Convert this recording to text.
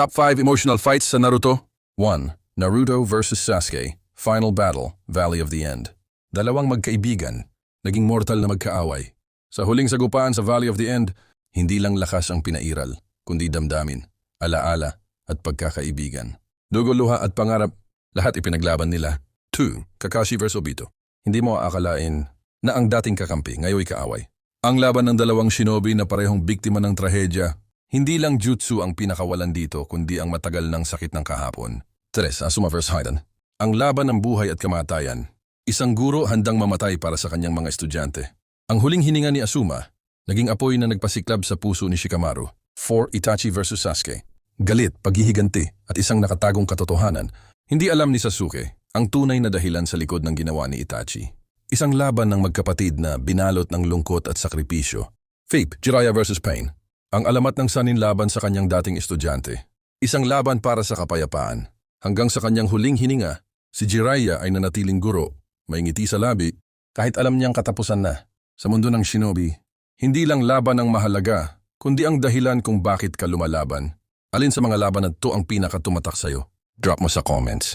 Top 5 emotional fights sa Naruto. 1. Naruto vs. Sasuke. Final Battle, Valley of the End. Dalawang magkaibigan, naging mortal na magkaaway. Sa huling sagupaan sa Valley of the End, hindi lang lakas ang pinairal, kundi damdamin, alaala at pagkakaibigan. Dugo, luha at pangarap, lahat ipinaglaban nila. 2. Kakashi vs. Obito. Hindi mo aakalain na ang dating kakampi ngayon kaaway. Ang laban ng dalawang shinobi na parehong biktima ng trahedya, hindi lang jutsu ang pinakawalan dito kundi ang matagal ng sakit ng kahapon. 3. Asuma vs. Hidan. Ang laban ng buhay at kamatayan. Isang guro handang mamatay para sa kanyang mga estudyante. Ang huling hininga ni Asuma, naging apoy na nagpasiklab sa puso ni Shikamaru. 4. Itachi vs. Sasuke. Galit, paghihiganti at isang nakatagong katotohanan. Hindi alam ni Sasuke ang tunay na dahilan sa likod ng ginawa ni Itachi. Isang laban ng magkapatid na binalot ng lungkot at sakripisyo. 5. Jiraiya vs. Pain. Ang alamat ng sanin laban sa kanyang dating estudyante. Isang laban para sa kapayapaan. Hanggang sa kanyang huling hininga, si Jiraiya ay nanatiling guro, may ngiti sa labi, kahit alam niyang katapusan na. Sa mundo ng shinobi, hindi lang laban ang mahalaga, kundi ang dahilan kung bakit ka lumalaban. Alin sa mga laban na to ang pinakatumatak sa'yo? Drop mo sa comments.